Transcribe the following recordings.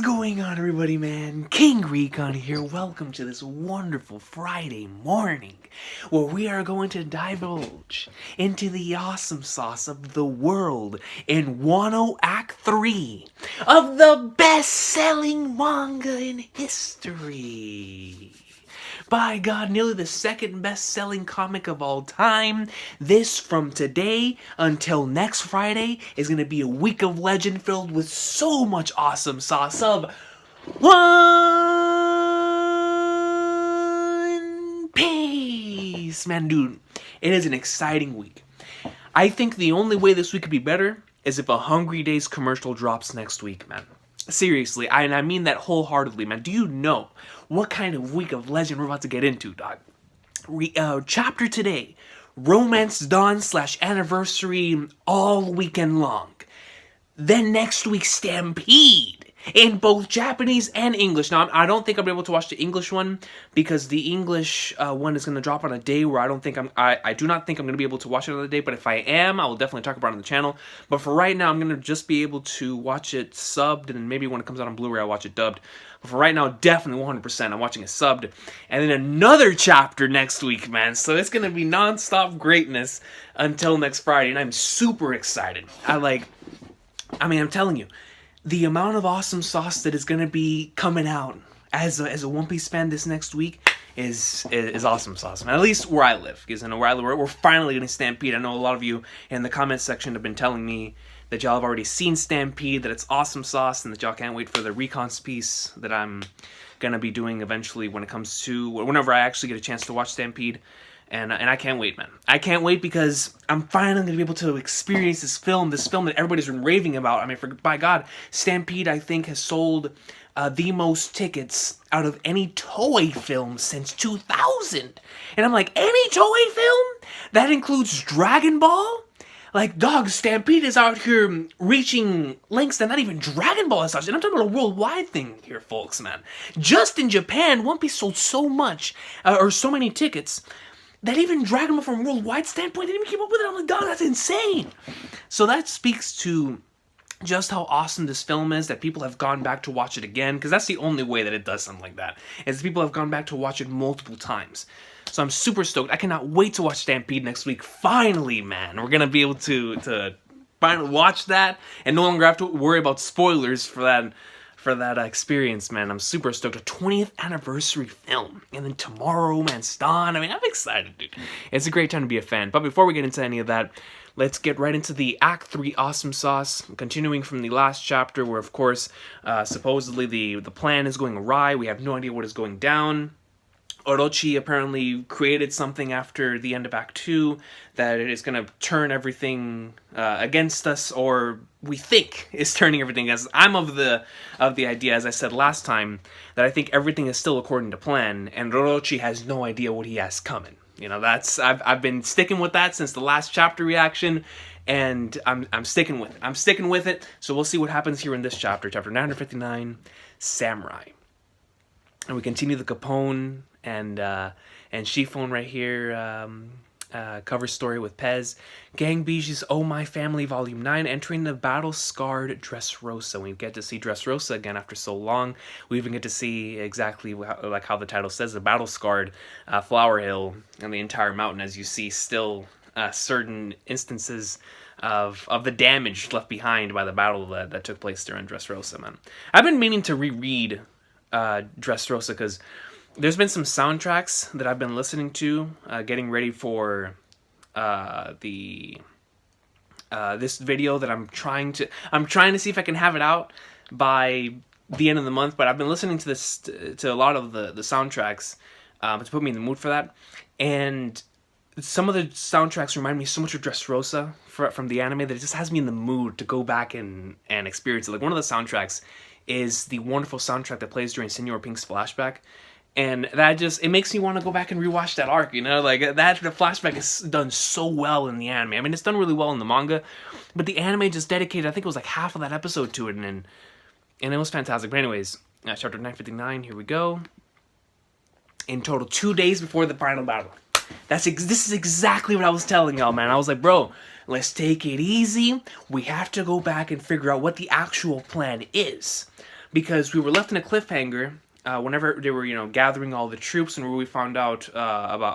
going on, everybody, man? King Recon here. Welcome to this wonderful Friday morning where we are going to divulge into the awesome sauce of the world in Wano Act 3 of the best-selling manga in history. By God, nearly the second best-selling comic of all time. This, from today until next Friday, is going to be a week of legend filled with so much awesome sauce of One Piece. Man, dude, it is an exciting week. I think the only way this week could be better is if a Hungry Days commercial drops next week, man. Seriously, I mean that wholeheartedly, man. Do you know what kind of week of legend we're about to get into, dog? Chapter today, Romance Dawn / Anniversary all weekend long. Then next week, Stampede in both Japanese and English. Now, I don't think I'll be able to watch the English one because the English one is going to drop on a day where I do not think I'm going to be able to watch it on the day, but if I am, I will definitely talk about it on the channel. But for right now, I'm going to just be able to watch it subbed, and then maybe when it comes out on Blu-ray, I'll watch it dubbed. But for right now, definitely 100%, I'm watching it subbed. And then another chapter next week, man. So it's going to be non-stop greatness until next Friday, and I'm super excited. I'm telling you, the amount of awesome sauce that is going to be coming out as a One Piece fan this next week is awesome sauce, man. At least where I live, because I know where I live, we're finally getting Stampede. I know a lot of you in the comments section have been telling me that y'all have already seen Stampede, that it's awesome sauce, and that y'all can't wait for the Recon's piece that I'm going to be doing eventually whenever I actually get a chance to watch Stampede. And I can't wait, man. I can't wait because I'm finally going to be able to experience this film that everybody's been raving about. I mean, by God, Stampede, I think, has sold the most tickets out of any Toei film since 2000. And I'm like, any Toei film? That includes Dragon Ball? Like, dog, Stampede is out here reaching lengths that not even Dragon Ball has touched. And I'm talking about a worldwide thing here, folks, man. Just in Japan, One Piece sold so much, or so many tickets, that even Dragon Ball from a worldwide standpoint didn't even keep up with it. I'm like, dog, that's insane. So that speaks to just how awesome this film is, that people have gone back to watch it again, because that's the only way that it does something like that, is people have gone back to watch it multiple times. So I'm super stoked. I cannot wait to watch Stampede next week. Finally, man. We're going to be able to finally watch that and no longer have to worry about spoilers for that experience, man. I'm super stoked. A 20th anniversary film. And then tomorrow, man, Dawn. I mean, I'm excited, dude. It's a great time to be a fan. But before we get into any of that, let's get right into the Act 3 awesome sauce. Continuing from the last chapter where, of course, supposedly the plan is going awry. We have no idea what is going down. Orochi apparently created something after the end of Act 2 that is going to turn everything against us, or we think is turning everything against us. I'm of the idea, as I said last time, that I think everything is still according to plan, and Orochi has no idea what he has coming. You know, I've been sticking with that since the last chapter reaction, and I'm sticking with it. I'm sticking with it, so we'll see what happens here in this chapter, chapter 959, Samurai. And we continue the Capone and Chiffon right here, cover story with Pez. Gang Biji's Oh My Family Volume 9, entering the battle-scarred Dressrosa. We get to see Dressrosa again after so long. We even get to see exactly how the title says, the battle-scarred Flower Hill and the entire mountain, as you see still certain instances of the damage left behind by the battle that took place during Dressrosa, man. I've been meaning to reread Dressrosa because there's been some soundtracks that I've been listening to, getting ready for this video that I'm trying to see if I can have it out by the end of the month. But I've been listening to a lot of the soundtracks to put me in the mood for that. And some of the soundtracks remind me so much of Dressrosa from the anime that it just has me in the mood to go back and experience it. Like, one of the soundtracks is the wonderful soundtrack that plays during Senor Pink's flashback. And that it makes me want to go back and rewatch that arc, you know? Like, the flashback is done so well in the anime. I mean, it's done really well in the manga, but the anime just dedicated, I think it was like half of that episode to it, and it was fantastic. But anyways, chapter 959, here we go. In total, 2 days before the final battle. This is exactly what I was telling y'all, man. I was like, bro, let's take it easy. We have to go back and figure out what the actual plan is. because we were left in a cliffhanger whenever they were, gathering all the troops, and where we found out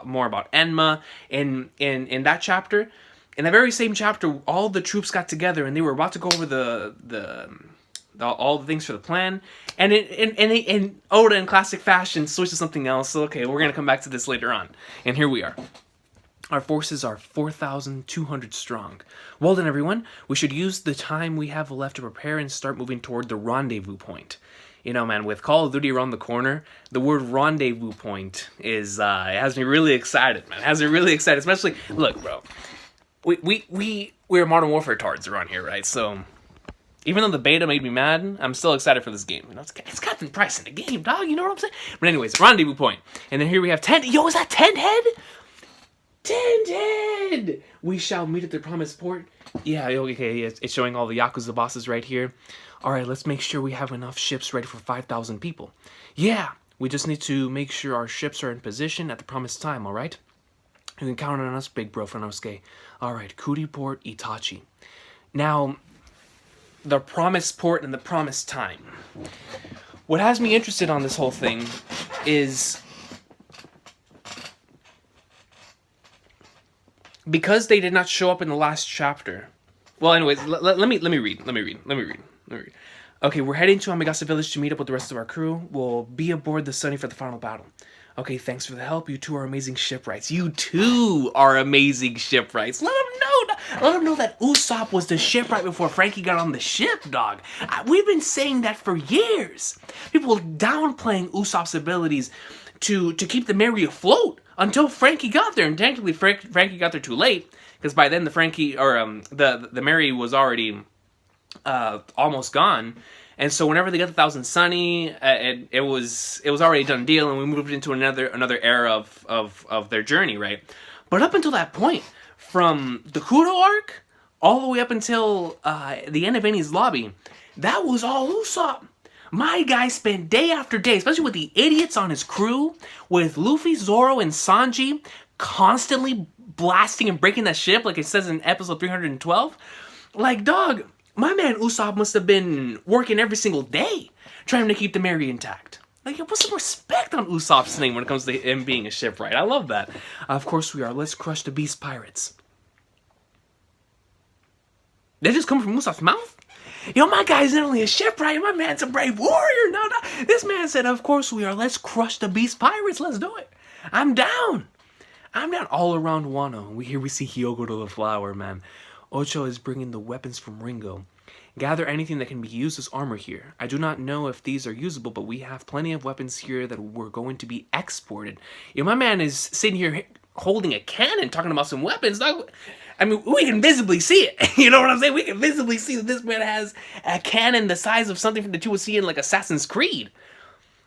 more about Enma in that chapter. In that very same chapter, all the troops got together, and they were about to go over all the things for the plan, and Oda in classic fashion switched to something else. So okay, we're gonna come back to this later on, and here we are. Our forces are 4,200 strong. Well then, everyone, we should use the time we have left to prepare and start moving toward the rendezvous point. Man, with Call of Duty around the corner, the word rendezvous point is, it has me really excited, man. It has me really excited, especially, look, bro, we're Modern Warfare tards around here, right? So, even though the beta made me mad, I'm still excited for this game. It's Captain Price in the game, dog, you know what I'm saying? But anyways, rendezvous point. And then here we have Tent. Yo, is that Tent Head? Tent Head! We shall meet at the promised port. Yeah, okay, it's showing all the Yakuza bosses right here. Alright, let's make sure we have enough ships ready for 5,000 people. Yeah, we just need to make sure our ships are in position at the promised time, alright? You can count on us, big bro Franosuke. Alright, Kuri Port, Itachi. Now, the promised port and the promised time. What has me interested on this whole thing is, because they did not show up in the last chapter. Well, anyways, let me read. Okay, we're heading to Amigasa Village to meet up with the rest of our crew. We'll be aboard the Sunny for the final battle. Okay, thanks for the help. You two are amazing shipwrights. You too are amazing shipwrights. Let them know that Usopp was the shipwright before Frankie got on the ship, dog. We've been saying that for years. People downplaying Usopp's abilities to keep the Mary afloat until Frankie got there. And technically, Frankie got there too late, because by then the Mary was already almost gone. And so whenever they got the Thousand Sunny, it was already a done deal, and we moved into another era of their journey, right? But up until that point, from the Kudo arc all the way up until the end of Enies Lobby, that was all Usopp. My guy spent day after day, especially with the idiots on his crew, with Luffy, Zoro, and Sanji constantly blasting and breaking that ship, like it says in episode 312. Like, dog, my man Usopp must have been working every single day trying to keep the Mary intact. Like, put some respect on Usopp's name when it comes to him being a shipwright. I love that. Of course we are. Let's crush the beast pirates. That just come from Usopp's mouth? Yo, my guy's not only a shipwright, my man's a brave warrior. No, this man said, of course we are. Let's crush the beast pirates. Let's do it. I'm down. All around Wano. We see Hyogo to the flower, man. Ocho is bringing the weapons from Ringo. Gather anything that can be used as armor here. I do not know if these are usable, but we have plenty of weapons here that were going to be exported. Yo, my man is sitting here holding a cannon, talking about some weapons. I mean, we can visibly see it. You know what I'm saying? We can visibly see that this man has a cannon the size of something that you would see in, like, Assassin's Creed.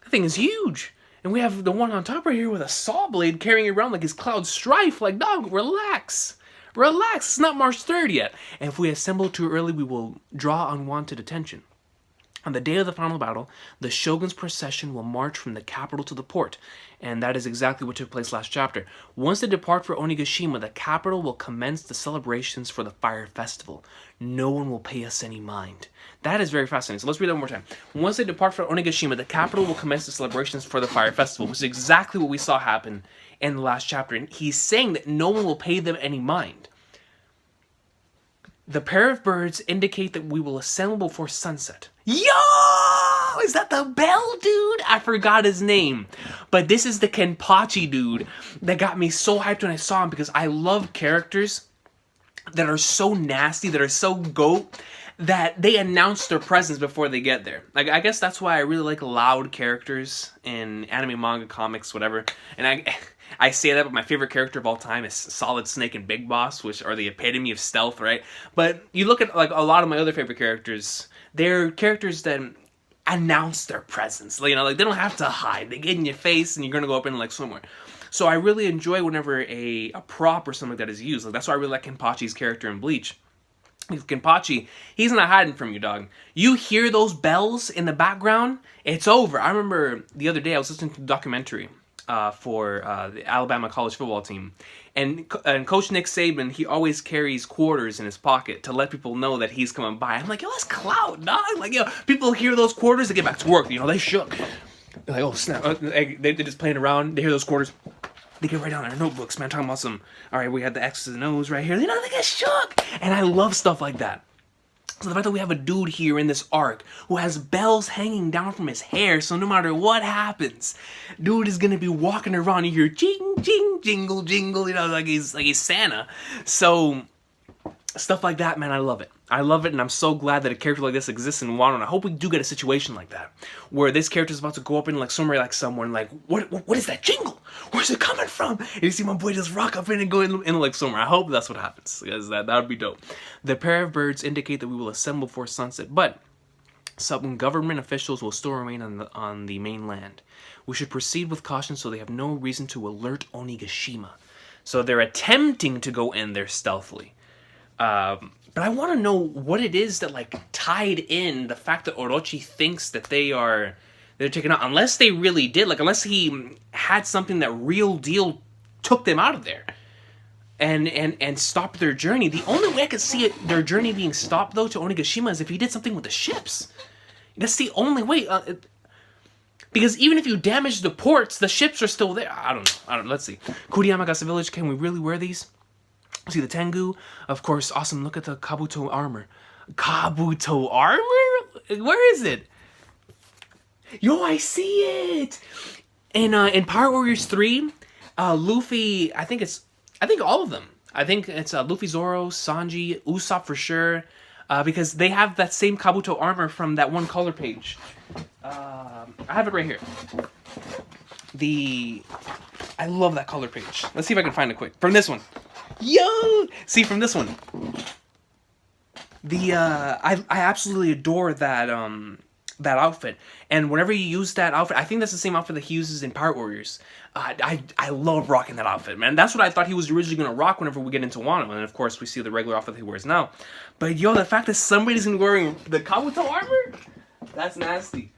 That thing is huge. And we have the one on top right here with a saw blade carrying it around like his Cloud Strife. Like, dog, relax. Relax, it's not March 3rd yet. And if we assemble too early, we will draw unwanted attention. On the day of the final battle, the Shogun's procession will march from the capital to the port. And that is exactly what took place last chapter. Once they depart for Onigashima, the capital will commence the celebrations for the Fire Festival. No one will pay us any mind. That is very fascinating. So let's read that one more time. Once they depart for Onigashima, the capital will commence the celebrations for the Fire Festival, which is exactly what we saw happen in the last chapter. And he's saying that no one will pay them any mind. The pair of birds indicate that we will assemble before sunset. Yo! Is that the Bell dude? I forgot his name. But this is the Kenpachi dude that got me so hyped when I saw him, because I love characters that are so nasty, that are so goat, that they announce their presence before they get there. Like, I guess that's why I really like loud characters in anime, manga, comics, whatever. And I say that, but my favorite character of all time is Solid Snake and Big Boss, which are the epitome of stealth, right? But you look at, like, a lot of my other favorite characters, they're characters that announce their presence. Like, like, they don't have to hide. They get in your face and you're gonna go up in, like, somewhere. So I really enjoy whenever a prop or something like that is used. Like, that's why I really like Kenpachi's character in Bleach. Kenpachi, he's not hiding from you, dog. You hear those bells in the background, it's over. I remember the other day I was listening to a documentary for the Alabama college football team. And Coach Nick Saban, he always carries quarters in his pocket to let people know that he's coming by. I'm like, yo, that's clout, dog. Like, yo, people hear those quarters, they get back to work. You know, they shook. They're like, oh, snap. They're just playing around. They hear those quarters. They get right down their notebooks, man, talking about some, all right, we had the X's and O's right here. You know, they get shook. And I love stuff like that. So the fact that we have a dude here in this arc who has bells hanging down from his hair, so no matter what happens, dude is gonna be walking around. You hear jing, jing, jingle, jingle, you know, like he's Santa. So stuff like that, man, I love it. I love it, and I'm so glad that a character like this exists in Wano. And I hope we do get a situation like that, where this character is about to go up and like somewhere like someone like, what is that jingle? Where's it coming from? And you see my boy just rock up in and go in like somewhere. I hope that's what happens, because that would be dope. The pair of birds indicate that we will assemble before sunset, but some government officials will still remain on the mainland. We should proceed with caution so they have no reason to alert Onigashima. So they're attempting to go in there stealthily. But I want to know what it is that like tied in the fact that Orochi thinks that they're taken out, unless they really did, like unless he had something that real deal took them out of there and stopped their journey. The only way I could see their journey being stopped though to Onigashima is if he did something with the ships. That's the only way. Because even if you damage the ports, the ships are still there. I don't know. Let's see. Kuriyamaga's village. Can we really wear these? See the Tengu? Of course, awesome. Look at the Kabuto armor. Kabuto armor? Where is it? Yo, I see it! In Power Warriors 3, Luffy, I think all of them. I think it's Luffy, Zoro, Sanji, Usopp for sure. Because they have that same Kabuto armor from that one color page. I have it right here. I love that color page. Let's see if I can find it quick. From this one. Yo! See, from this one. I absolutely adore that outfit. And whenever you use that outfit, I think that's the same outfit that he uses in Pirate Warriors. I love rocking that outfit, man. That's what I thought he was originally going to rock whenever we get into Wano. And of course, we see the regular outfit he wears now. But yo, the fact that somebody's wearing the Kabuto armor? That's nasty.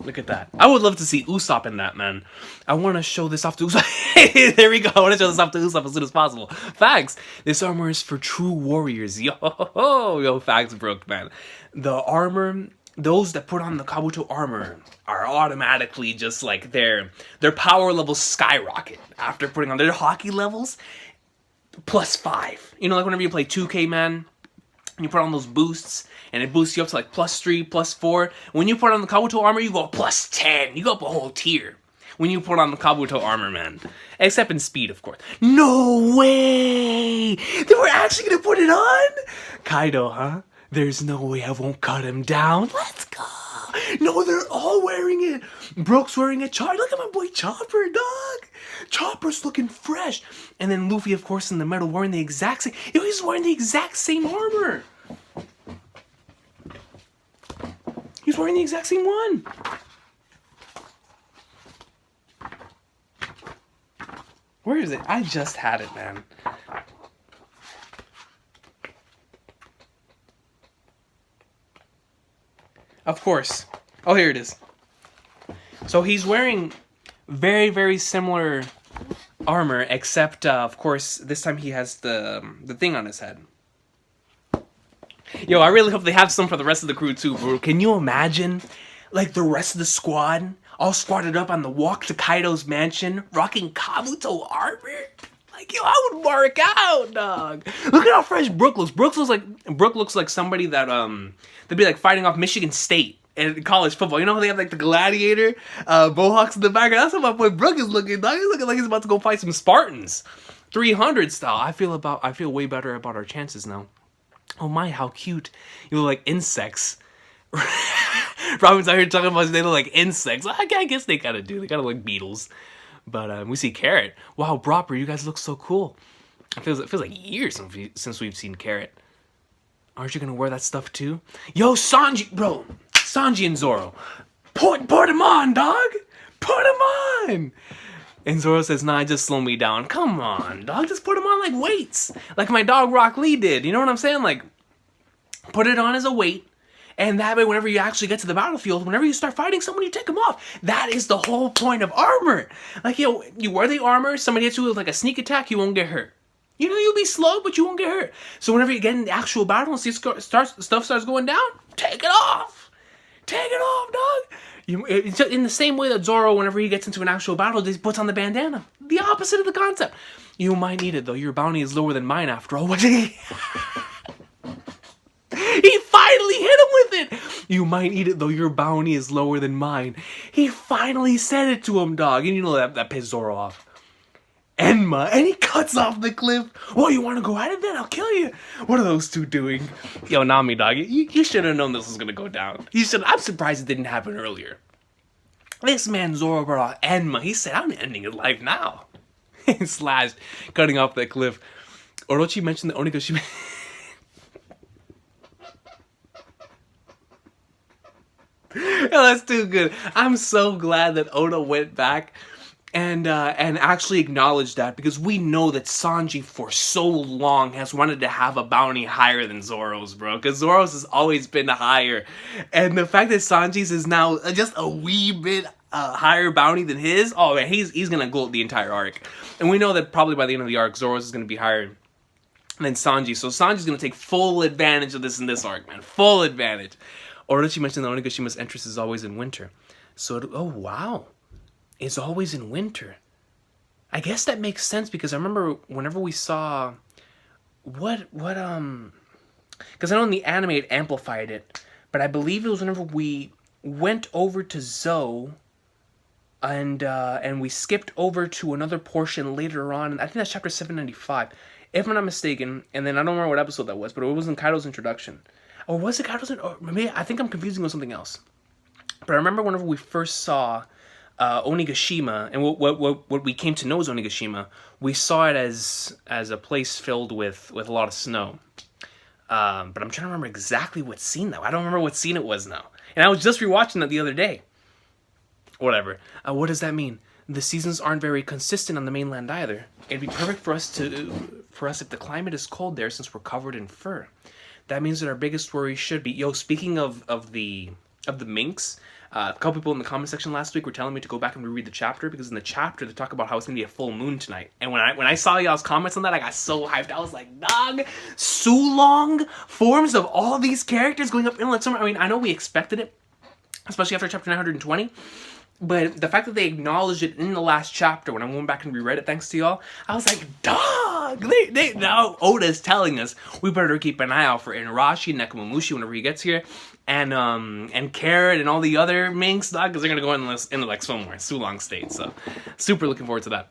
Look at that. I would love to see Usopp in that, man. I want to show this off to Usopp. There we go. I want to show this off to Usopp as soon as possible. Facts. This armor is for true warriors. Yo, facts, Brooke, man. The armor, those that put on the Kabuto armor are automatically just like their power levels skyrocket after putting on their hockey levels +5. You know, like whenever you play 2K, man. You put on those boosts, and it boosts you up to like +3, +4. When you put on the Kabuto armor, you go +10. You go up a whole tier when you put on the Kabuto armor, man. Except in speed, of course. No way! They were actually gonna put it on? Kaido, huh? There's no way I won't cut him down. Let's go! No, they're all wearing it. Brooke's wearing it. Look at my boy Chopper, dog. Chopper's looking fresh. And then Luffy, of course, in the middle, wearing the exact same. Yo, he's wearing the exact same armor. He's wearing the exact same one. Where is it? I just had it, man. Of course. Oh, here it is. So he's wearing very, very similar armor, except, of course, this time he has the thing on his head. Yo, I really hope they have some for the rest of the crew, too, bro. Can you imagine, like, the rest of the squad all squatted up on the walk to Kaido's mansion, rocking Kabuto armor? Like, yo, I would mark out, dog. Look at how fresh Brooke looks. Brooke looks like somebody that, they'd be, like, fighting off Michigan State in college football. You know how they have, like, the gladiator mohawks in the background? That's how my boy Brooke is looking, dog. He's looking like he's about to go fight some Spartans. 300 style. I feel way better about our chances now. Oh my, how cute. You look like insects. Robin's out here talking about they look like insects. I guess they kind of do. They kind of look like beetles. But we see Carrot. Wow, Bropper, you guys look so cool. It feels like years since we've seen Carrot. Aren't you going to wear that stuff too? Yo, Sanji, bro. Sanji and Zoro. Put him on, dog. Put him on. And Zoro says, nah, just slow me down. Come on, dog. Just put him on like weights. Like my dog Rock Lee did. You know what I'm saying? Like, put it on as a weight. And that way, whenever you actually get to the battlefield, whenever you start fighting someone, you take them off. That is the whole point of armor. Like, you wear the armor, somebody hits you with like a sneak attack, you won't get hurt. You know, you'll be slow, but you won't get hurt. So whenever you get in the actual battle and see stuff starts going down, take it off. Take it off, dog. It's in the same way that Zoro, whenever he gets into an actual battle, just puts on the bandana. The opposite of the concept. You might need it, though. Your bounty is lower than mine, after all. He finally hit him with it. You might need it, though. Your bounty is lower than mine. He finally said it to him, dog. And you know that pissed Zoro off. Enma, and he cuts off the cliff. Oh, you want to go at it then? I'll kill you. What are those two doing? Yo, Nami, dog, you should have known this was going to go down. I'm surprised it didn't happen earlier. This man, Zoro, brought out Enma. He said, I'm ending his life now. And slashed, cutting off that cliff. Orochi mentioned the Onigashima. Yo, that's too good. I'm so glad that Oda went back and actually acknowledged that, because we know that Sanji for so long has wanted to have a bounty higher than Zoro's, bro. Because Zoro's has always been higher. And the fact that Sanji's is now just a wee bit higher bounty than his, oh man, he's going to gloat the entire arc. And we know that probably by the end of the arc, Zoro's is going to be higher than Sanji. So Sanji's going to take full advantage of this in this arc, man. Full advantage. Orochi mentioned that Onigashima's entrance is always in winter. So, oh wow. It's always in winter. I guess that makes sense, because I remember whenever we saw because I know in the anime it amplified it, but I believe it was whenever we went over to Zou and we skipped over to another portion later on, and I think that's chapter 795, if I'm not mistaken, and then I don't remember what episode that was, but it was in Kaido's introduction. Or was it Kaido's or maybe I think I'm confusing with something else. But I remember whenever we first saw Onigashima, and what we came to know as Onigashima, we saw it as a place filled with a lot of snow. But I'm trying to remember exactly what scene though. I don't remember what scene it was now. And I was just rewatching that the other day. Whatever. What does that mean? The seasons aren't very consistent on the mainland either. It'd be perfect for us if the climate is cold there, since we're covered in fur. That means that our biggest worry should be, speaking of the minks, a couple people in the comment section last week were telling me to go back and reread the chapter, because in the chapter they talk about how it's gonna be a full moon tonight. And when I saw y'all's comments on that, I got so hyped. I was like, dog, Sulong forms of all these characters going up inland summer. I mean, I know we expected it, especially after chapter 920. But the fact that they acknowledged it in the last chapter, when I went back and reread it, thanks to y'all, I was like, dog! Now Oda's telling us we better keep an eye out for Orochi and Nekomamushi whenever he gets here, and Carrot and all the other minks, dog, because they're gonna go into like somewhere, Sulong State. So, super looking forward to that.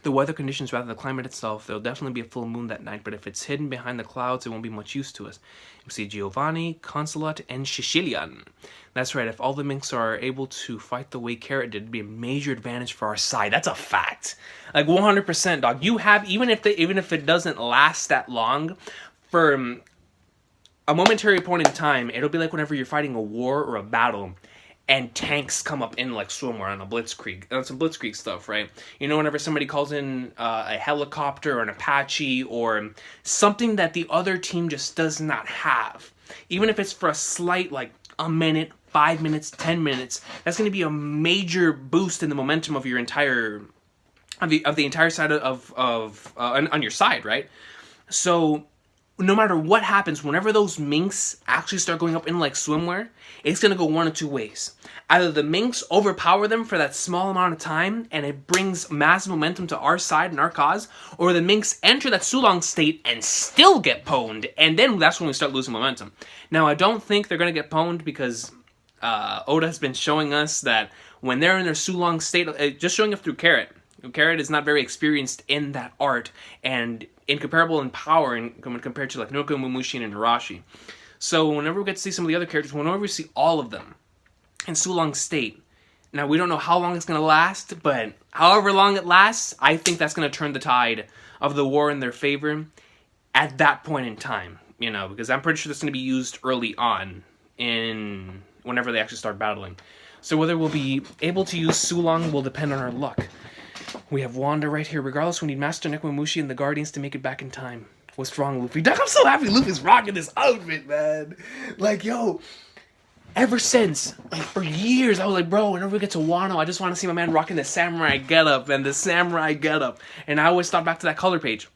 The weather conditions, rather than the climate itself, there'll definitely be a full moon that night, but if it's hidden behind the clouds, it won't be much use to us. You'll see Giovanni, Consulate, and Sicilian. That's right, if all the minks are able to fight the way Carrot did, it'd be a major advantage for our side. That's a fact. Like 100%, dog. You have, even if it doesn't last that long, for a momentary point in time, it'll be like whenever you're fighting a war or a battle, and tanks come up in like swimwear on a blitzkrieg. That's some blitzkrieg stuff, right? You know, whenever somebody calls in a helicopter or an Apache or something that the other team just does not have, even if it's for a slight, like a minute, 5 minutes, 10 minutes, that's going to be a major boost in the momentum of your entire of the entire side on your side, right? So no matter what happens, whenever those minks actually start going up in like swimwear, it's going to go one of two ways. Either the minks overpower them for that small amount of time, and it brings massive momentum to our side and our cause, or the minks enter that Sulong state and still get pwned, and then that's when we start losing momentum. Now, I don't think they're going to get pwned, because Oda has been showing us that when they're in their Sulong state, just showing up through Carrot. Carrot is not very experienced in that art, and incomparable in power compared to like Nekomamushi and Orochi. So whenever we get to see some of the other characters, whenever we see all of them in Sulong State, now we don't know how long it's going to last, but however long it lasts, I think that's going to turn the tide of the war in their favor at that point in time, you know, because I'm pretty sure that's going to be used early on in whenever they actually start battling. So whether we'll be able to use Sulong will depend on our luck. We have Wanda right here. Regardless, we need Master Nekomamushi and the Guardians to make it back in time. What's wrong, Luffy? Dog, I'm so happy Luffy's rocking this outfit, man. Like, yo, ever since, like, for years, I was like, bro, whenever we get to Wano, I just want to see my man rocking the samurai getup and the samurai getup. And I always thought back to that color page.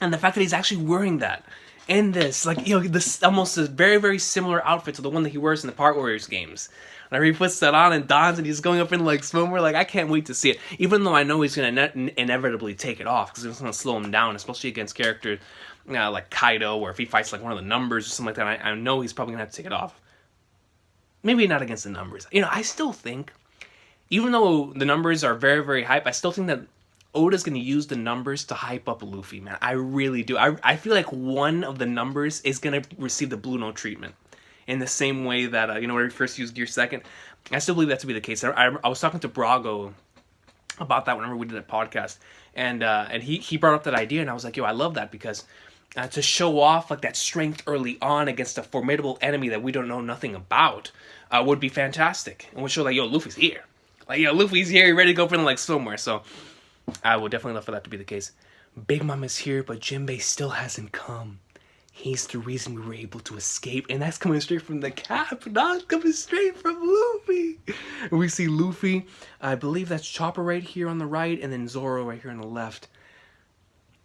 And the fact that he's actually wearing that in this, like, you know, this almost a very, very similar outfit to the one that he wears in the Part Warriors games. Whenever he puts that on and dons and he's going up in, like, swimwear, like, I can't wait to see it. Even though I know he's going to inevitably take it off, because it's going to slow him down, especially against characters like Kaido, or if he fights, like, one of the numbers or something like that, I know he's probably going to have to take it off. Maybe not against the numbers. You know, I still think, even though the numbers are very, very hype, I still think that Oda's going to use the numbers to hype up Luffy, man. I really do. I feel like one of the numbers is going to receive the Blue Note treatment. In the same way that, you know, when we first used Gear Second. I still believe that to be the case. I was talking to Brago about that whenever we did that podcast. And he brought up that idea, and I was like, yo, I love that, because to show off, like, that strength early on against a formidable enemy that we don't know nothing about would be fantastic. And would show, like, yo, Luffy's here. Like, yo, Luffy's here, ready to go for, like, somewhere. So I would definitely love for that to be the case. Big Mom is here, but Jinbe still hasn't come. He's the reason we were able to escape, and that's coming straight from the Cap, not coming straight from Luffy. And we see Luffy, I believe that's Chopper right here on the right, and then Zoro right here on the left.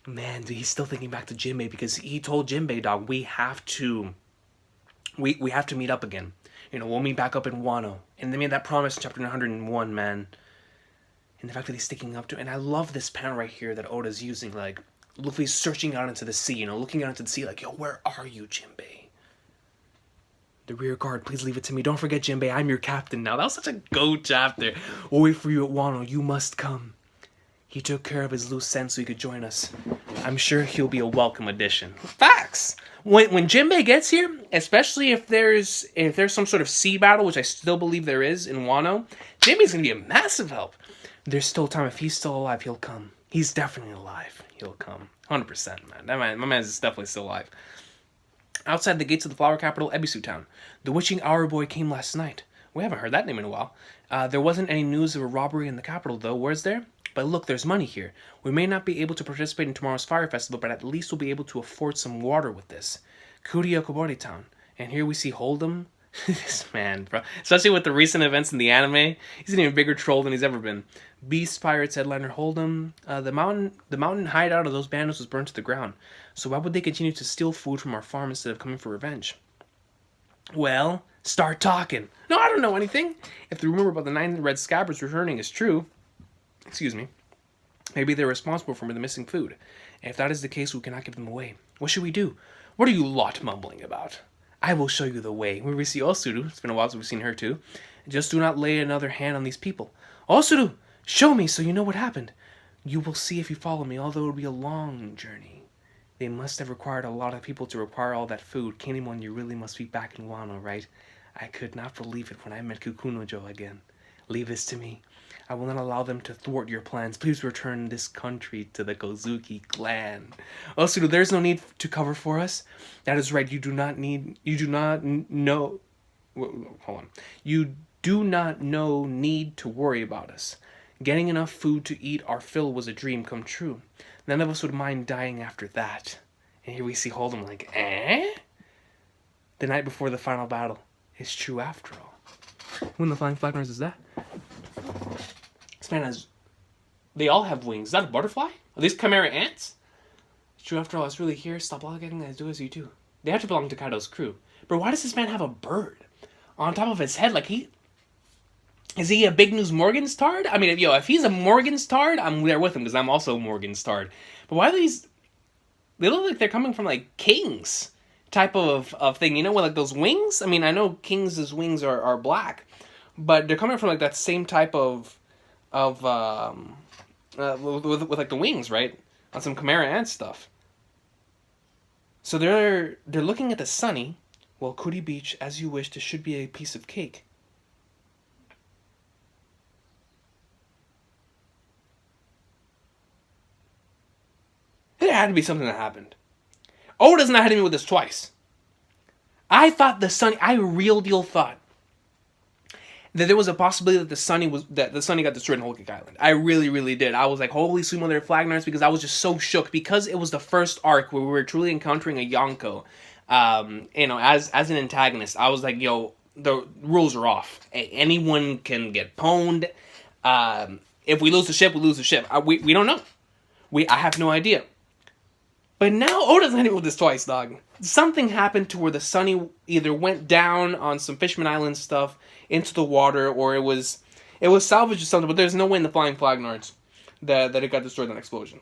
Man, dude, he's still thinking back to Jinbe, because he told Jinbe, dog, we have to meet up again. You know, we'll meet back up in Wano. And they made that promise in chapter 101, man. And the fact that he's sticking up to it. And I love this panel right here that Oda's using, like, Luffy's searching out into the sea, you know, looking out into the sea like, yo, where are you, Jinbe? The rear guard, please leave it to me. Don't forget, Jinbe, I'm your captain now. That was such a GOAT chapter. We'll wait for you at Wano. You must come. He took care of his loose ends so he could join us. I'm sure he'll be a welcome addition. Facts! When Jinbe gets here, especially if there's some sort of sea battle, which I still believe there is in Wano, Jinbe's going to be a massive help. There's still time. If he's still alive, he'll come. He's definitely alive. He'll come. 100%, man. My man's definitely still alive. Outside the gates of the flower capital, Ebisu Town, the witching hour boy came last night. We haven't heard that name in a while. There wasn't any news of a robbery in the capital, though, was there? But look, there's money here. We may not be able to participate in tomorrow's fire festival, but at least we'll be able to afford some water with this. Kuriokobori Town. And here we see Hold'em. This man, bro. Especially with the recent events in the anime, he's an even bigger troll than he's ever been. Beast Pirates headliner Hold'em. The mountain hideout of those bandits was burned to the ground. So why would they continue to steal food from our farm instead of coming for revenge? Well, start talking. No, I don't know anything. If the rumor about the 9 red scabbards returning is true, excuse me, maybe they're responsible for the missing food. And if that is the case, we cannot give them away. What should we do? What are you lot mumbling about? I will show you the way. When we see Osuru, it's been a while since we've seen her too. Just do not lay another hand on these people. Osuru, show me so you know what happened. You will see if you follow me, although it will be a long journey. They must have required a lot of people to require all that food. Kinemon, you really must be back in Wano, right? I could not believe it when I met Kukunojo again. Leave this to me. I will not allow them to thwart your plans. Please return this country to the Kozuki clan. Osuru, there's no need to cover for us. That is right. You do not know. You do not know need to worry about us. Getting enough food to eat our fill was a dream come true. None of us would mind dying after that. And here we see Hold'em like, eh? The night before the final battle. It's true after all. Who in the Flying Flag Runners is that? This man has... They all have wings. Is that a butterfly? Are these chimera ants? It's true after all. It's really here. Stop lollygagging and do as you do. They have to belong to Kaido's crew. But why does this man have a bird on top of his head? Like he... Is he a big news Morgenstard? I mean, if he's a Morgenstard, I'm there with him because I'm also Morgenstard. But why are these... They look like they're coming from, like, kings type of thing. You know, with, like, those wings? I mean, I know kings' wings are black. But they're coming from, like, that same type with like, the wings, right? On some chimera ant stuff. So they're looking at the sunny. Well, Kuri Beach, as you wished, it should be a piece of cake. There had to be something that happened. Oda's not hitting me with this twice. I thought the sunny... I real deal thought. that there was a possibility that the Sunny got destroyed in Whole Cake Island. I really, really did. I was like, holy sweet mother of flag nerds, because I was just so shook because it was the first arc where we were truly encountering a Yonko, as an antagonist. I was like, yo, the rules are off. Anyone can get pwned. If we lose the ship, we lose the ship. We don't know. I have no idea. But now Oda's not even with this twice, dog. Something happened to where the Sunny either went down on some Fishman Island stuff into the water, or it was salvaged or something. But there's no way in the Flying Flag Nards that it got destroyed in an explosion.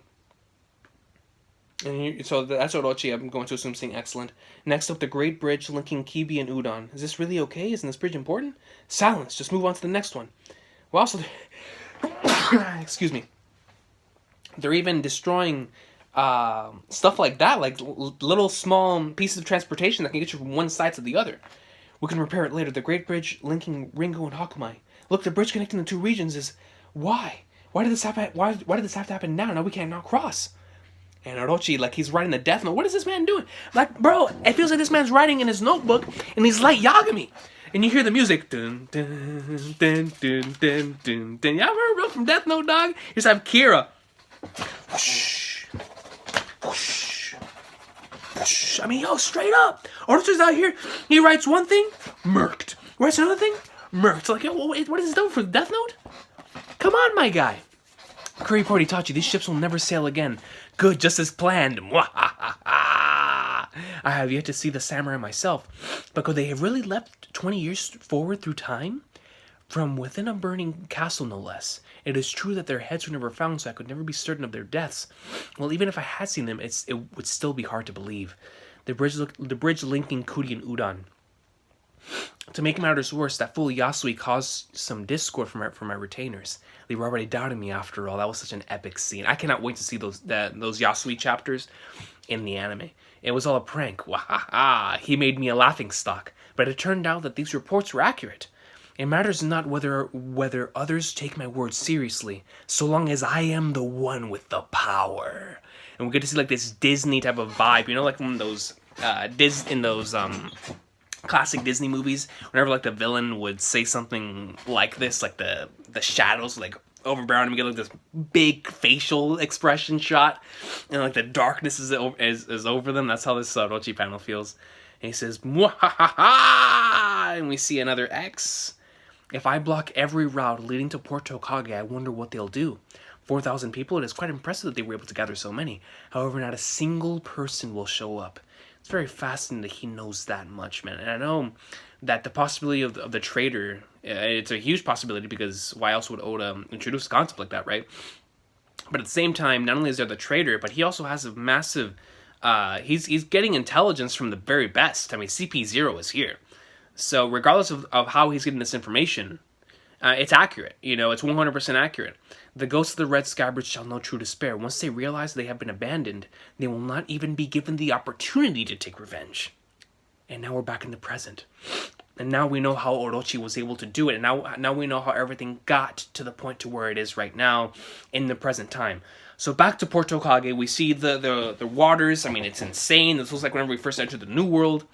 And so that's Orochi. I'm going to assume saying excellent. Next up, the Great Bridge linking Kibi and Udon. Is this really okay? Isn't this bridge important? Silence. Just move on to the next one. Well, also, excuse me. They're even destroying stuff like that, like little small pieces of transportation that can get you from one side to the other. We can repair it later. The Great Bridge linking Ringo and Hakumai. Look, the bridge connecting the two regions is... Why? Why did this happen? Why did this have to happen now? Now we can't now cross. And Orochi, like, he's writing the Death Note. What is this man doing? Like, bro, it feels like this man's writing in his notebook, and he's like Yagami. And you hear the music. Dun, dun, dun, dun, dun, dun, dun. Y'all remember, bro, from Death Note, dog? You just have Kira. Whoosh. Whoosh. Whoosh. I mean, yo, straight up. Orochi's out here. He writes one thing, murked. Writes another thing, murked. Like, yo, what is this doing for the Death Note? Come on, my guy. Curry Party taught you these ships will never sail again. Good, just as planned. I have yet to see the samurai myself, but could they have really leapt 20 years forward through time? From within a burning castle, no less. It is true that their heads were never found, so I could never be certain of their deaths. Well, even if I had seen them, it would still be hard to believe. The bridge linking Kuri and Udon. To make matters worse, that fool Yasui caused some discord from my retainers. They were already doubting me after all. That was such an epic scene. I cannot wait to see those Yasui chapters in the anime. It was all a prank. Wahaha! He made me a laughingstock. But it turned out that these reports were accurate. It matters not whether others take my words seriously, so long as I am the one with the power. And we get to see like this Disney type of vibe, you know, like one of those classic Disney movies, whenever like the villain would say something like this, like the shadows like overbrown him, get like this big facial expression shot, and like the darkness is over them. That's how this Orochi panel feels. And he says, "Mwahaha!" And we see another X. If I block every route leading to Port Tokage, I wonder what they'll do. 4,000 people, it is quite impressive that they were able to gather so many. However, not a single person will show up. It's very fascinating that he knows that much, man. And I know that the possibility of the traitor, it's a huge possibility, because why else would Oda introduce a concept like that, right? But at the same time, not only is there the traitor, but he also has a massive... he's getting intelligence from the very best. I mean, CP0 is here. So regardless of how he's getting this information, it's accurate. You know, it's 100% accurate. The ghosts of the Red Scabbards shall know true despair. Once they realize they have been abandoned, they will not even be given the opportunity to take revenge. And now we're back in the present. And now we know how Orochi was able to do it. And now we know how everything got to the point to where it is right now in the present time. So back to Port Tokage, we see the waters. I mean, it's insane. This looks like whenever we first entered the New World.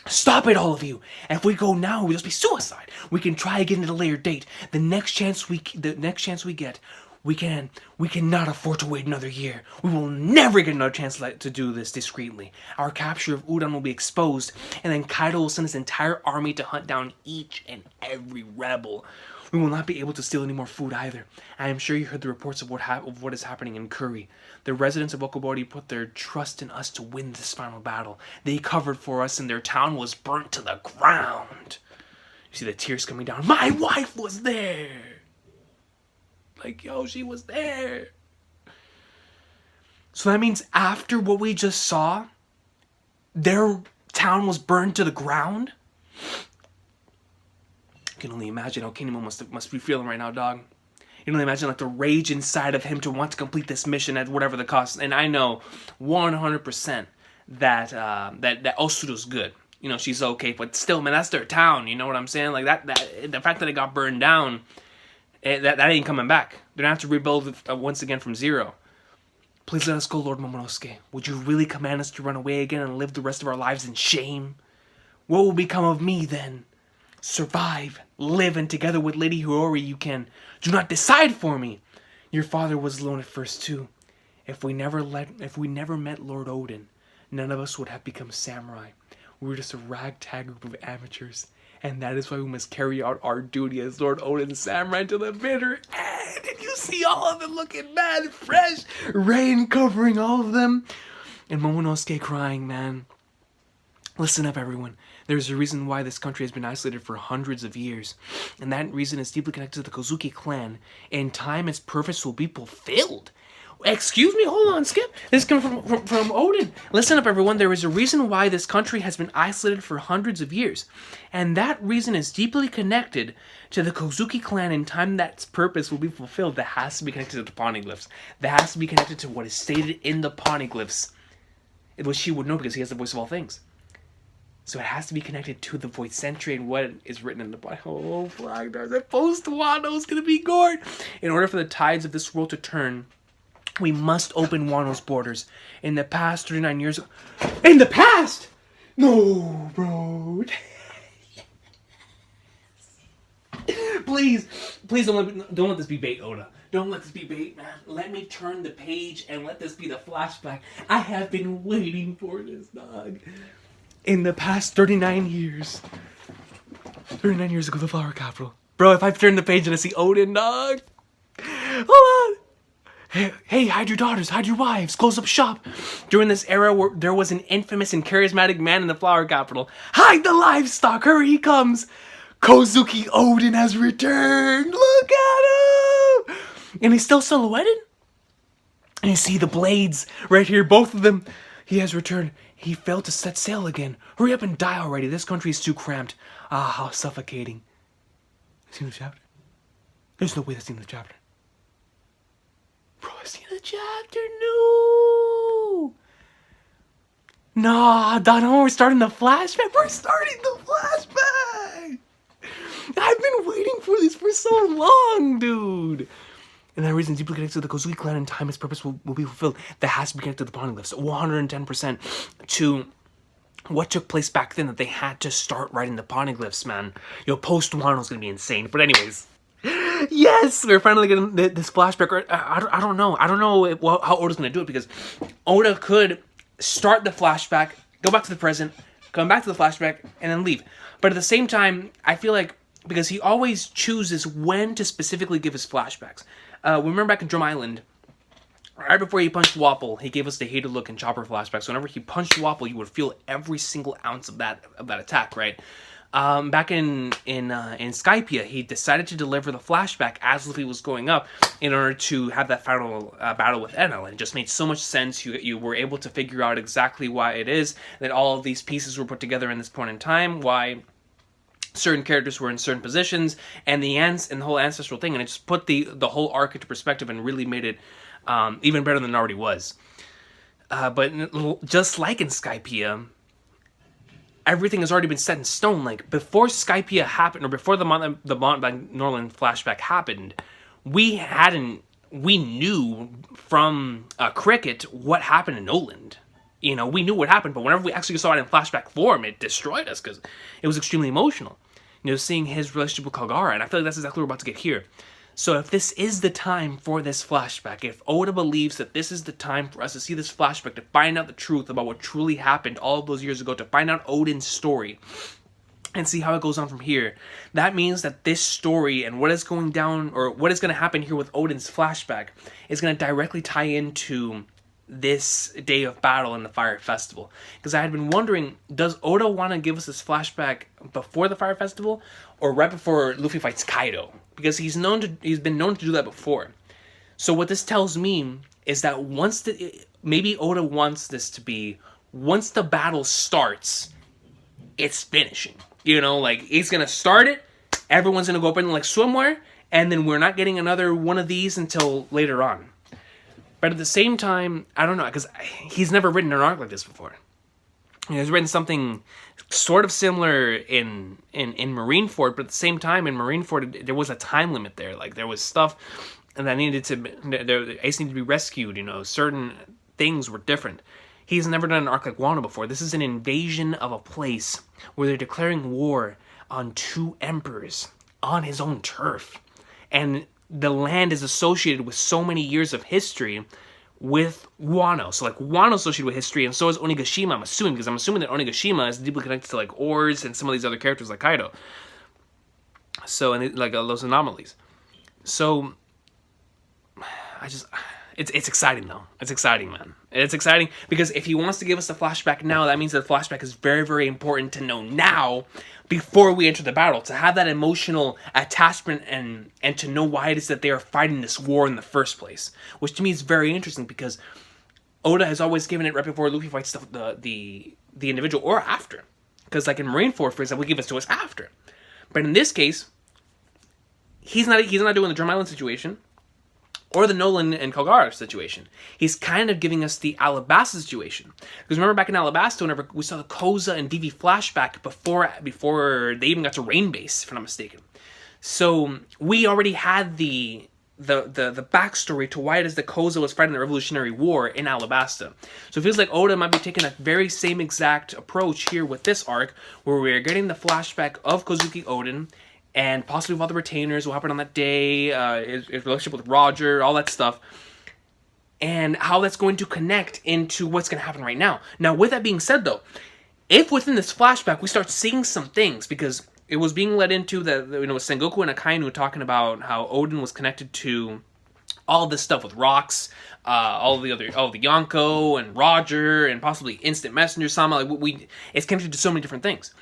Stop it, all of you! And if we go now, it will just be suicide. We can try again at a later date. The next chance we get, we cannot afford to wait another year. We will never get another chance to do this discreetly. Our capture of Udon will be exposed, and then Kaido will send his entire army to hunt down each and every rebel. We will not be able to steal any more food either. I am sure you heard the reports of what is happening in Kuri. The residents of Okobori put their trust in us to win this final battle. They covered for us, and their town was burnt to the ground. You see the tears coming down. My wife was there! Like, yo, she was there. So that means after what we just saw, their town was burned to the ground? You can only imagine how Kinemo must be feeling right now, dog. You can only imagine like the rage inside of him to want to complete this mission at whatever the cost. And I know 100% that Osuru's good. You know, she's okay, but still, man, that's their town. You know what I'm saying? Like that the fact that it got burned down, that ain't coming back. They're gonna have to rebuild it once again from zero. Please let us go, Lord Momonosuke. Would you really command us to run away again and live the rest of our lives in shame? What will become of me then? Survive, live, and together with Lady Hiyori you can. Do not decide for me. Your father was alone at first too. If we never met Lord Oden, none of us would have become samurai. We were just a ragtag group of amateurs. And that is why we must carry out our duty as Lord Oden's samurai to the bitter end. And you see all of them looking mad fresh. Rain covering all of them. And Momonosuke crying, man. Listen up, everyone. There's a reason why this country has been isolated for hundreds of years. And that reason is deeply connected to the Kozuki clan. In time, its purpose will be fulfilled. Excuse me, hold on, Skip. This is coming from Oden. Listen up, everyone. There is a reason why this country has been isolated for hundreds of years. And that reason is deeply connected to the Kozuki clan. In time, that purpose will be fulfilled. That has to be connected to the poneglyphs. That has to be connected to what is stated in the poneglyphs. Which he would know because he has the voice of all things. So it has to be connected to the void century and what is written in the Bible. Oh, flag that post-Wano is going to be gored. In order for the tides of this world to turn, we must open Wano's borders. In the past 39 years... In the past?! No, bro. Please don't let this be bait, Oda. Don't let this be bait, man. Let me turn the page and let this be the flashback. I have been waiting for this, dog. In the past 39 years. 39 years ago, the flower capital. Bro, if I turn the page and I see Oden, dog. Hold on. Hey, hide your daughters, hide your wives, close up shop. During this era, where there was an infamous and charismatic man in the flower capital. Hide the livestock, hurry, he comes. Kozuki Oden has returned. Look at him. And he's still silhouetted. And you see the blades right here, both of them. He has returned. He failed to set sail again. Hurry up and die already. This country is too cramped. Ah, how suffocating. Seen the chapter? There's no way that's in the chapter. Bro, I seen the chapter. No. Nah, Dono, we're starting the flashback. We're starting the flashback. I've been waiting for this for so long, dude. And that reason deeply connected to the Kozuki clan and time its purpose will be fulfilled. That has to be connected to the poneglyphs. 110% to what took place back then that they had to start writing the poneglyphs, man. Yo, post-Wano's gonna be insane. But anyways. Yes! We're finally getting this flashback. I don't know. I don't know how Oda's gonna do it because Oda could start the flashback, go back to the present, come back to the flashback, and then leave. But at the same time, I feel like because he always chooses when to specifically give his flashbacks. Remember back in Drum Island, right before he punched Wapple, he gave us the hated look and Chopper flashbacks. So whenever he punched Wapple, you would feel every single ounce of that attack, right? Back in Skypiea, he decided to deliver the flashback as Luffy was going up in order to have that final battle with Enel. And it just made so much sense. You were able to figure out exactly why it is that all of these pieces were put together in this point in time, why certain characters were in certain positions, and the whole ancestral thing, and it just put the whole arc into perspective and really made it even better than it already was. But just like in Skypiea, everything has already been set in stone. Like before Skypiea happened, or before the Norland flashback happened, we knew from Cricket what happened in Noland. You know, we knew what happened, but whenever we actually saw it in flashback form, it destroyed us because it was extremely emotional. You know, seeing his relationship with Kagara, and I feel like that's exactly what we're about to get here. So if this is the time for this flashback, if Oda believes that this is the time for us to see this flashback, to find out the truth about what truly happened all of those years ago, to find out Oden's story, and see how it goes on from here, that means that this story and what is going down, or what is going to happen here with Oden's flashback, is going to directly tie into this day of battle in the Fire Festival. Because I had been wondering, does Oda want to give us this flashback before the Fire Festival or right before Luffy fights Kaido? Because he's been known to do that before. So what this tells me is that maybe Oda wants this to be, once the battle starts, it's finishing. You know, like he's gonna start it, everyone's gonna go up in like swimwear, and then we're not getting another one of these until later on. But at the same time, I don't know, because he's never written an arc like this before. He's written something sort of similar in Marineford, but at the same time, in Marineford, there was a time limit there. Like, there was stuff that Ace needed to be rescued, you know, certain things were different. He's never done an arc like Wano before. This is an invasion of a place where they're declaring war on 2 emperors on his own turf. And the land is associated with so many years of history with Wano. So like Wano associated with history, and so is Onigashima, I'm assuming, because I'm assuming that Onigashima is deeply connected to like Ors and some of these other characters like Kaido. So, and like those anomalies. So it's exciting though. It's exciting, man. It's exciting because if he wants to give us a flashback now, that means that the flashback is very, very important to know now before we enter the battle, to have that emotional attachment and to know why it is that they are fighting this war in the first place, which to me is very interesting because Oda has always given it right before Luffy fights the individual or after, because like in Marineford, for example, he gave it to us after, but in this case, he's not doing the Drum Island situation or the Nolan and Kagara situation. He's kind of giving us the Alabasta situation. Because remember back in Alabasta, whenever we saw the Koza and Vivi flashback before they even got to Rain Base, if I'm not mistaken. So we already had the backstory to why it is that Koza was fighting the Revolutionary War in Alabasta. So it feels like Oda might be taking that very same exact approach here with this arc, where we're getting the flashback of Kozuki Oden, and possibly with all the retainers, what happened on that day, his relationship with Roger, all that stuff, and how that's going to connect into what's going to happen right now. Now, with that being said, though, if within this flashback we start seeing some things, because it was being led into Sengoku and Akainu talking about how Oden was connected to all this stuff with rocks, all the Yonko and Roger, and possibly Instant Messenger Sama. Like it's connected to so many different things.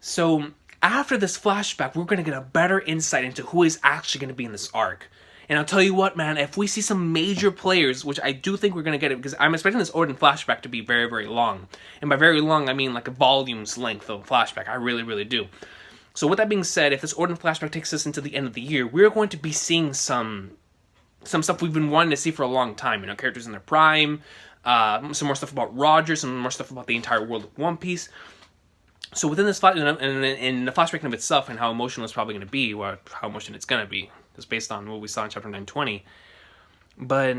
So after this flashback, we're going to get a better insight into who is actually going to be in this arc. And I'll tell you what, man, if we see some major players, which I do think we're going to get it, because I'm expecting this Oden flashback to be very, very long. And by very long, I mean like a volume's length of flashback. I really, really do. So with that being said, if this Oden flashback takes us into the end of the year, we're going to be seeing some stuff we've been wanting to see for a long time. You know, characters in their prime, some more stuff about Roger, some more stuff about the entire world of One Piece. So within this flashback, and in the flashback of itself, and how emotional it's probably going to be, or how emotional it's going to be, just based on what we saw in chapter 920. But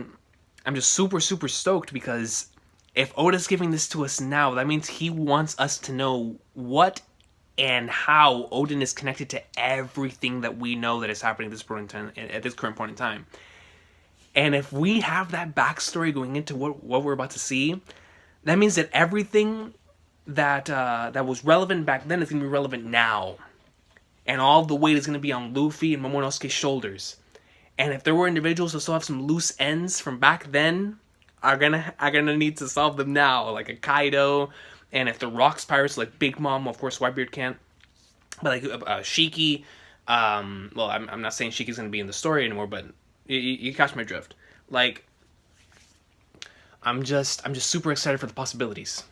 I'm just super, super stoked because if Oda's giving this to us now, that means he wants us to know what and how Oden is connected to everything that we know that is happening at this current point in time. And if we have that backstory going into what we're about to see, that means that everything that was relevant back then is going to be relevant now. And all the weight is going to be on Luffy and Momonosuke's shoulders. And if there were individuals who still have some loose ends from back then, are gonna need to solve them now, like a Kaido. And if the Rocks pirates, like Big Mom, of course Whitebeard can't. But like Shiki, well, I'm not saying Shiki's going to be in the story anymore, but you catch my drift. Like, I'm just super excited for the possibilities.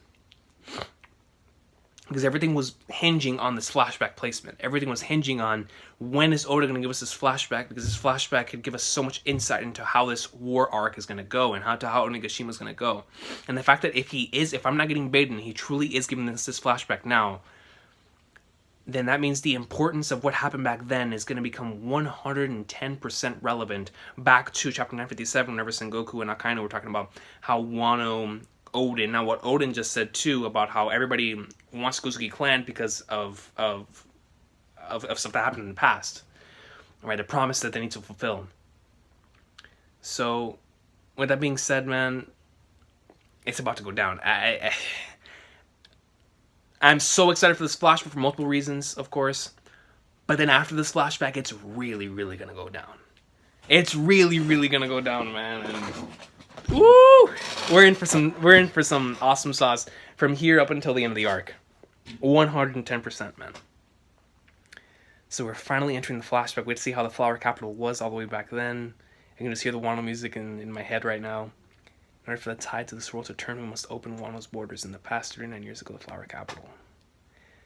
Because everything was hinging on this flashback placement. Everything was hinging on when is Oda going to give us this flashback, because this flashback could give us so much insight into how this war arc is going to go and how Onigashima is going to go. And the fact that if I'm not getting baited and he truly is giving us this flashback now, then that means the importance of what happened back then is going to become 110% relevant back to chapter 957, whenever Sengoku and Akainu were talking about how Wano, Oden, now what Oden just said too, about how everybody wants Kozuki clan because of stuff that happened in the past, right? A promise that they need to fulfill. So, with that being said, man, it's about to go down. I'm so excited for this flashback for multiple reasons, of course. But then after this flashback, it's really, really gonna go down. It's really, really gonna go down, man. And woo! We're in for some awesome sauce from here up until the end of the arc. 110%, man. So we're finally entering the flashback. We had to see how the Flower Capital was all the way back then. I can just hear the Wano music in my head right now. In order for the tide to this world to turn, we must open Wano's borders. In the past 39 years ago, the Flower Capital.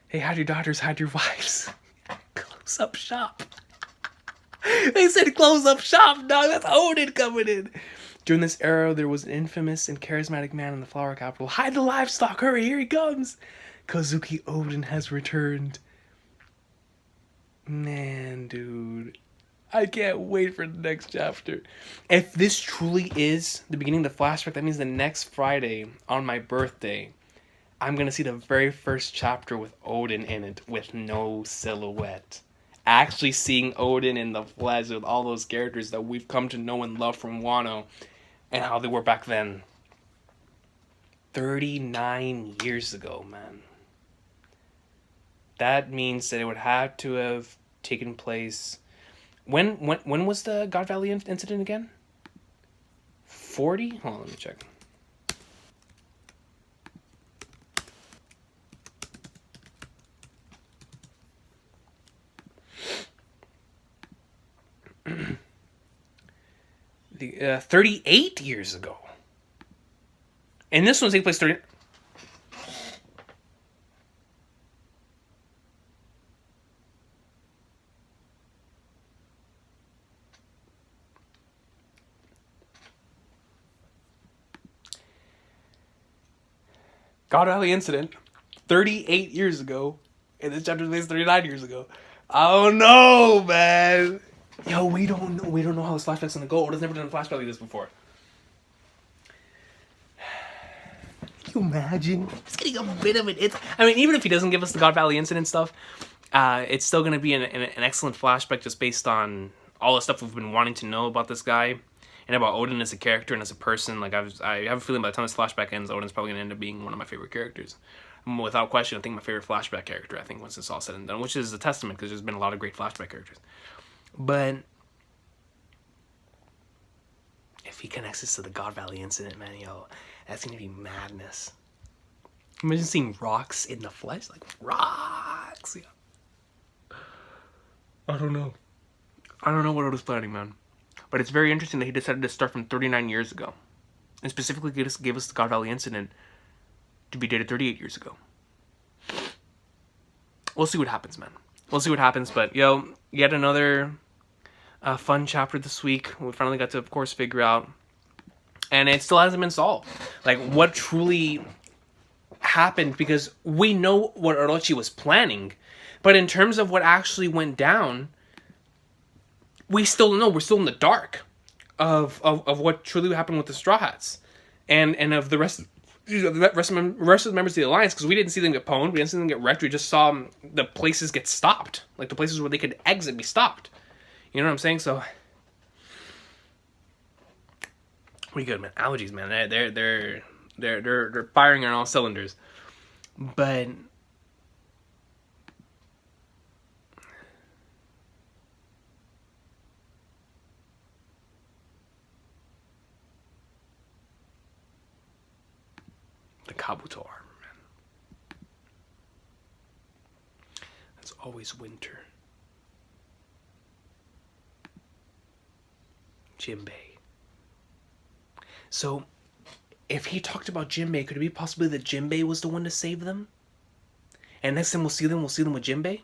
Hey, hide your daughters, hide your wives. Close up shop. They said close up shop, dog. That's Oden coming in. During this era, there was an infamous and charismatic man in the Flower Capital. Hide the livestock, hurry, here he comes. Kozuki Oden has returned. Man, dude. I can't wait for the next chapter. If this truly is the beginning of the flashback, that means the next Friday, on my birthday, I'm gonna see the very first chapter with Oden in it with no silhouette. Actually seeing Oden in the flesh with all those characters that we've come to know and love from Wano and how they were back then. 39 years ago, man. That means that it would have to have taken place. When was the God Valley incident again? 40? Hold on, let me check. The 38 years ago. And this one takes place 30. God Valley incident 38 years ago. And this chapter takes 39 years ago. I don't know, man. Yo, we don't know how this flashback's gonna go. Oda's never done a flashback like this before. Can you imagine? Just getting a bit of it. I mean, even if he doesn't give us the God Valley incident stuff, it's still gonna be an excellent flashback just based on all the stuff we've been wanting to know about this guy and about Oden as a character and as a person. Like I have a feeling by the time this flashback ends, Oden's probably gonna end up being one of my favorite characters. Without question, I think my favorite flashback character, I think, once it's all said and done, which is a testament because there's been a lot of great flashback characters. But if he connects this to the God Valley incident, man, yo, that's gonna be madness. Imagine seeing rocks in the flesh, like rocks. Yeah. I don't know what Oda's planning, man. But it's very interesting that he decided to start from 39 years ago, and specifically gave us the God Valley incident to be dated 38 years ago. We'll see what happens, man. We'll see what happens. But yo, yet another fun chapter this week. We finally got to, of course, figure out, and it still hasn't been solved, like what truly happened, because we know what Orochi was planning, but in terms of what actually went down, we still don't know. We're still in the dark of what truly happened with the Straw Hats and of the rest of the members of the Alliance, because we didn't see them get pwned, we didn't see them get wrecked, we just saw the places get stopped, like the places where they could exit be stopped. You know what I'm saying? So pretty good, man. Allergies, man. They're firing on all cylinders. But the Kabuto armor, man. It's always winter. Jinbe. So, if he talked about Jinbe, could it be possibly that Jinbe was the one to save them? And next time we'll see them with Jinbe?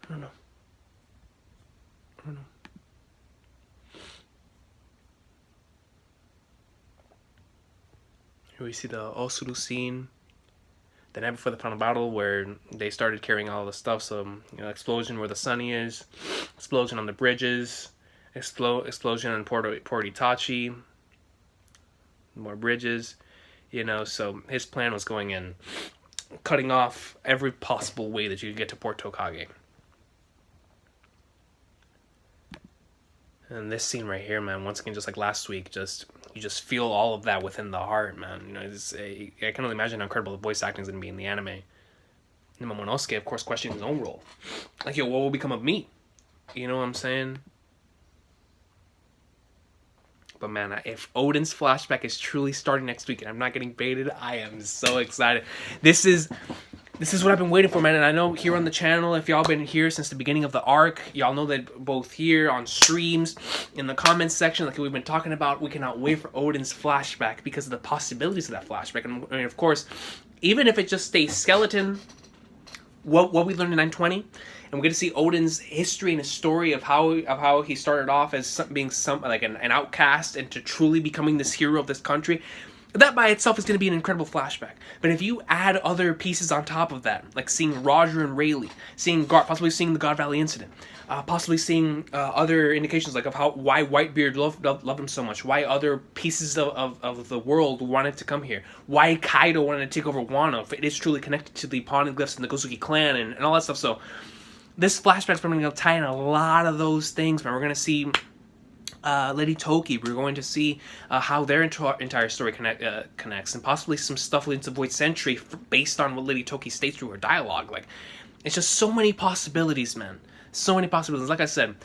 I don't know. Here we see the Osuru scene. The night before the final battle, where they started carrying all the stuff. So, explosion where the sunny is, explosion on the bridges, explosion on Port Itachi, more bridges, so his plan was going in, cutting off every possible way that you could get to Port Tokage. And this scene right here, man, once again, just like last week, you just feel all of that within the heart, man. I can only imagine how incredible the voice acting is going to be in the anime. And Momonosuke, of course, questioning his own role. Like, yo, what will become of me? You know what I'm saying? But man, if Oden's flashback is truly starting next week and I'm not getting baited, I am so excited. This is what I've been waiting for, man. And I know here on the channel, if y'all been here since the beginning of the arc, y'all know that both here on streams, in the comments section, like we've been talking about, we cannot wait for Oden's flashback because of the possibilities of that flashback. And I mean, of course, even if it just stays skeleton, what we learned in 920, and we get to see Oden's history and his story of how he started off as being like an outcast and to truly becoming this hero of this country. That by itself is going to be an incredible flashback. But if you add other pieces on top of that, like seeing Roger and Rayleigh, possibly seeing the God Valley incident, possibly seeing other indications like of why Whitebeard loved him so much, why other pieces of the world wanted to come here, why Kaido wanted to take over Wano, if it is truly connected to the Poneglyphs and the Gosuke clan and all that stuff. So this flashback's probably going to tie in a lot of those things, man. We're going to see Lady Toki. We're going to see how their entire story connects, and possibly some stuff leading to Void Century based on what Lady Toki states through her dialogue. Like, it's just so many possibilities, man. So many possibilities. Like I said,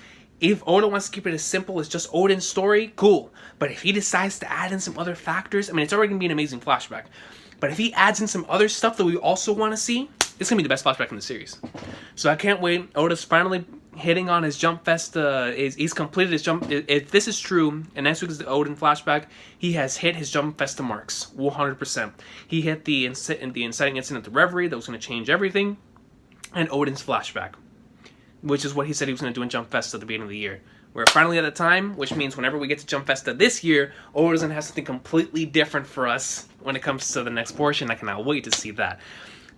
if Oda wants to keep it as simple as just Oden's story, cool. But if he decides to add in some other factors, I mean, it's already going to be an amazing flashback. But if he adds in some other stuff that we also want to see, it's going to be the best flashback in the series. So I can't wait. Oda's finally hitting on his Jump Fest. He's completed his Jump. If this is true, and next week is the Oden flashback, he has hit his Jump Festa marks 100%. He hit the inciting incident, the Reverie, that was going to change everything, and Oden's flashback, which is what he said he was going to do in Jump Festa at the beginning of the year. We're finally at a time, which means whenever we get to Jump Festa this year, Oda's going to have something completely different for us when it comes to the next portion. I cannot wait to see that.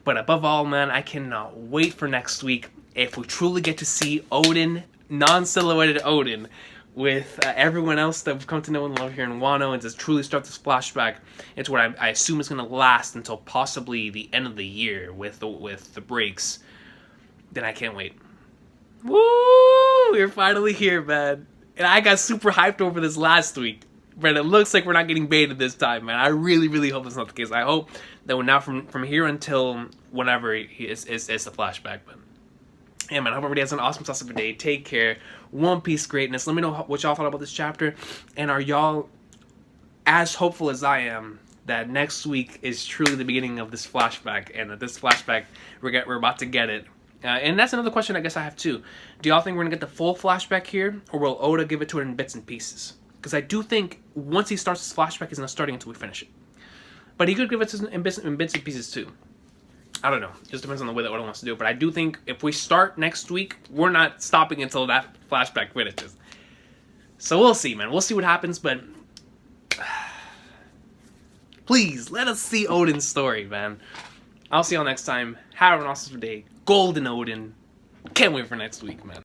But above all, man, I cannot wait for next week if we truly get to see Oden, non-silhouetted Oden, with everyone else that we've come to know and love here in Wano, and to truly start this flashback. It's what I assume is going to last until possibly the end of the year with the breaks. Then I can't wait. Woo! We're finally here, man. And I got super hyped over this last week. But it looks like we're not getting baited this time, man. I really, really hope that's not the case. I hope that we're now from here until whenever it's the flashback. But yeah, man, I hope everybody has an awesome, awesome day. Take care. One Piece greatness. Let me know what y'all thought about this chapter. And are y'all as hopeful as I am that next week is truly the beginning of this flashback, and that this flashback, we're about to get it. And that's another question I guess I have too. Do y'all think we're going to get the full flashback here, or will Oda give it to it in bits and pieces? Because I do think once he starts his flashback, he's not starting until we finish it. But he could give it to us in bits and pieces too. I don't know. It just depends on the way that Oda wants to do it. But I do think if we start next week, we're not stopping until that flashback finishes. So we'll see, man. We'll see what happens, but please, let us see Oden's story, man. I'll see y'all next time. Have an awesome day. Golden Oden. Can't wait for next week, man.